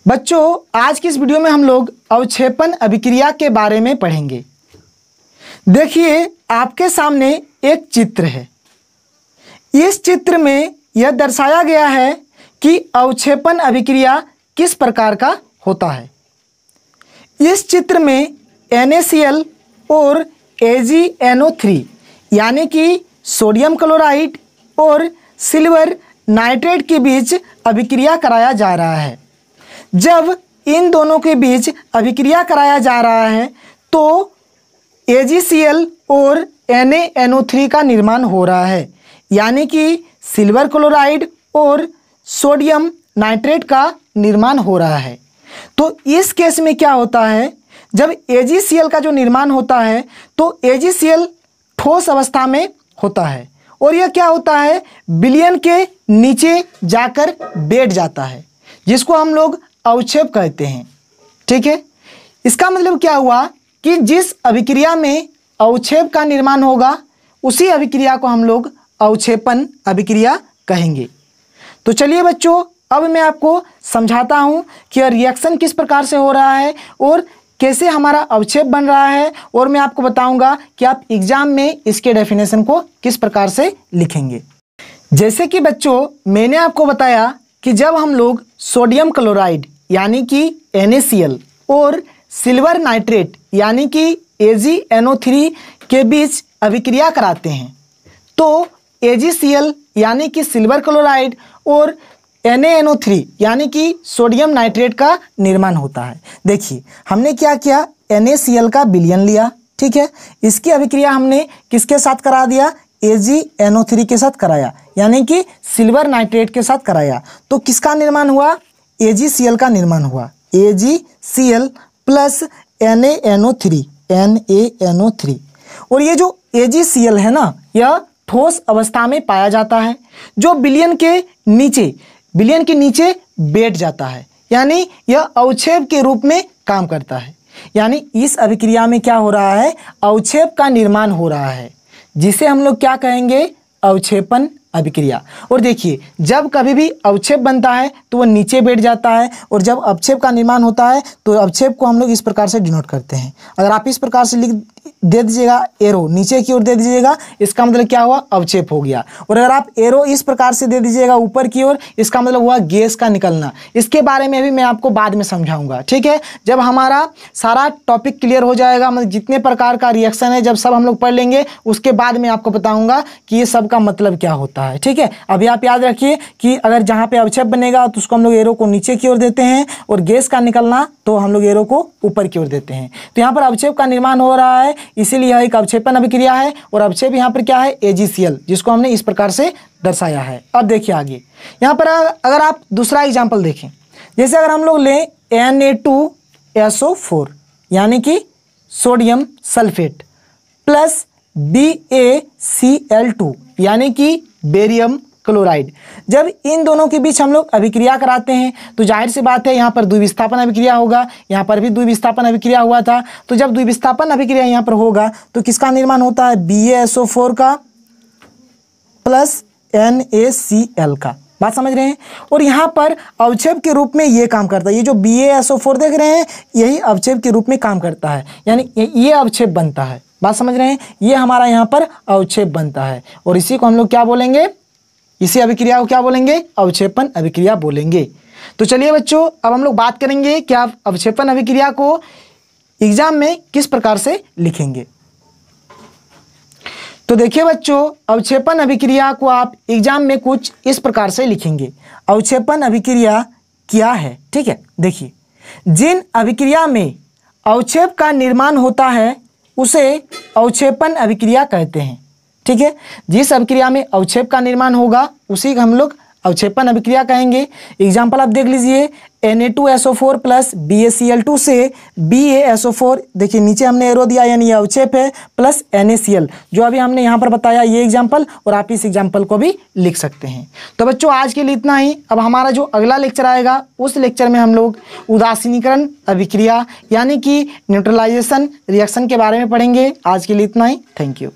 बच्चों, आज की इस वीडियो में हम लोग अवक्षेपण अभिक्रिया के बारे में पढ़ेंगे। देखिए, आपके सामने एक चित्र है। इस चित्र में यह दर्शाया गया है कि अवक्षेपण अभिक्रिया किस प्रकार का होता है। इस चित्र में NaCl और AgNO3 यानी कि सोडियम क्लोराइड और सिल्वर नाइट्रेट के बीच अभिक्रिया कराया जा रहा है। जब इन दोनों के बीच अभिक्रिया कराया जा रहा है तो AgCl और NaNO3 का निर्माण हो रहा है, यानी कि सिल्वर क्लोराइड और सोडियम नाइट्रेट का निर्माण हो रहा है। तो इस केस में क्या होता है, जब AgCl का जो निर्माण होता है तो AgCl ठोस अवस्था में होता है और यह क्या होता है, विलयन के नीचे जाकर बैठ जाता है, जिसको हम लोग अवक्षेप कहते हैं। ठीक है, इसका मतलब क्या हुआ कि जिस अभिक्रिया में अवक्षेप का निर्माण होगा उसी अभिक्रिया को हम लोग अवक्षेपण अभिक्रिया कहेंगे। तो चलिए बच्चों, अब मैं आपको समझाता हूं कि यह रिएक्शन किस प्रकार से हो रहा है और कैसे हमारा अवक्षेप बन रहा है, और मैं आपको बताऊंगा कि आप एग्जाम में इसके डेफिनेशन को किस प्रकार से लिखेंगे। जैसे कि बच्चों, मैंने आपको बताया कि जब हम लोग सोडियम क्लोराइड यानी कि NaCl और सिल्वर नाइट्रेट यानी कि AgNO3 के बीच अभिक्रिया कराते हैं तो AgCl यानी कि सिल्वर क्लोराइड और NaNO3 यानी कि सोडियम नाइट्रेट का निर्माण होता है। देखिए, हमने क्या किया, NaCl का विलयन लिया। ठीक है, इसकी अभिक्रिया हमने किसके साथ करा दिया, AgNO3 के साथ कराया, यानी कि सिल्वर नाइट्रेट के साथ कराया। तो किसका निर्माण हुआ, AgCl का निर्माण हुआ। AgCl प्लस NaNO3 और ये जो AgCl है ना, यह ठोस अवस्था में पाया जाता है जो विलयन के नीचे बैठ जाता है, यानी यह अवक्षेप के रूप में काम करता है। यानी इस अभिक्रिया में क्या हो रहा है, अवक्षेप का निर्माण हो रहा है, जिसे हम लोग क्या कहेंगे, अवक्षेपण अभिक्रिया। और देखिए, जब कभी भी अवक्षेप बनता है तो वह नीचे बैठ जाता है, और जब अवक्षेप का निर्माण होता है तो अवक्षेप को हम लोग इस प्रकार से डिनोट करते हैं। अगर आप इस प्रकार से दे दीजिएगा, एरो नीचे की ओर दे दीजिएगा, इसका मतलब क्या हुआ, अवक्षेप हो गया। और अगर आप एरो इस प्रकार से दे दीजिएगा ऊपर की ओर, इसका मतलब हुआ गैस का निकलना। इसके बारे में भी मैं आपको बाद में समझाऊंगा। ठीक है, जब हमारा सारा टॉपिक क्लियर हो जाएगा, मतलब जितने प्रकार का रिएक्शन है, जब सब हम लोग पढ़ लेंगे, उसके बाद मैं आपको बताऊंगा कि ये सब का मतलब क्या होता है। ठीक है, अभी आप याद रखिए कि अगर जहां पे अवक्षेप बनेगा तो उसको हम लोग एरो को नीचे की ओर देते हैं, और गैस का निकलना तो हम लोग एरो को ऊपर की ओर देते हैं। तो यहाँ पर अवक्षेप का निर्माण हो रहा है, इसीलिए यह एक अवक्षेपण अभिक्रिया है। और अवक्षेप यहाँ पर क्या है, AgCl, जिसको हमने इस प्रकार से दर्शाया है। अब देखिए आगे, यहाँ पर अगर आप दूसरा एग्जाम्पल देखें, जैसे अगर हम लोग लें Na2SO4 यानी कि सोडियम सल्फेट प्लस BaCl2 यानी कि बेरियम क्लोराइड। जब इन दोनों के बीच हम लोग अभिक्रिया कराते हैं तो जाहिर सी बात है, यहाँ पर द्विविस्थापन अभिक्रिया होगा, यहाँ पर भी द्विविस्थापन अभिक्रिया हुआ था। तो जब द्विविस्थापन अभिक्रिया यहाँ पर होगा तो किसका निर्माण होता है, BaSO4 का प्लस NaCl का। बात समझ रहे हैं। और यहाँ पर अवक्षेप के रूप में ये काम करता है, ये जो BaSO4 देख रहे हैं, यही अवक्षेप के रूप में काम करता है, यानी ये अवक्षेप बनता है। बात समझ रहे हैं, ये हमारा यहाँ पर अवक्षेप बनता है, और इसी को हम लोग क्या बोलेंगे, इसी अभिक्रिया को क्या बोलेंगे, अवक्षेपण अभिक्रिया बोलेंगे। तो चलिए बच्चों, अब हम लोग बात करेंगे कि आप अवक्षेपण अभिक्रिया को एग्जाम में किस प्रकार से लिखेंगे। तो देखिए बच्चों, अवक्षेपण अभिक्रिया को आप एग्जाम में कुछ इस प्रकार से लिखेंगे। अवक्षेपण अभिक्रिया क्या है, ठीक है। देखिए, जिन अभिक्रिया में अवक्षेप का निर्माण होता है उसे अवक्षेपण अभिक्रिया कहते हैं। ठीक है, जिस अभिक्रिया में अवक्षेप का निर्माण होगा उसी को हम लोग अवक्षेपण अभिक्रिया कहेंगे। एग्जाम्पल आप देख लीजिए, Na2SO4 प्लस BaCl2 से BaSO4, देखिए नीचे हमने एरो दिया, यानी ये अवक्षेप है, प्लस NaCl, जो अभी हमने यहाँ पर बताया ये एग्जाम्पल, और आप इस एग्जाम्पल को भी लिख सकते हैं। तो बच्चों, आज के लिए इतना ही। अब हमारा जो अगला लेक्चर आएगा उस लेक्चर में हम लोग उदासीनीकरण अभिक्रिया यानी कि न्यूट्रलाइजेशन रिएक्शन के बारे में पढ़ेंगे। आज के लिए इतना ही। Thank you.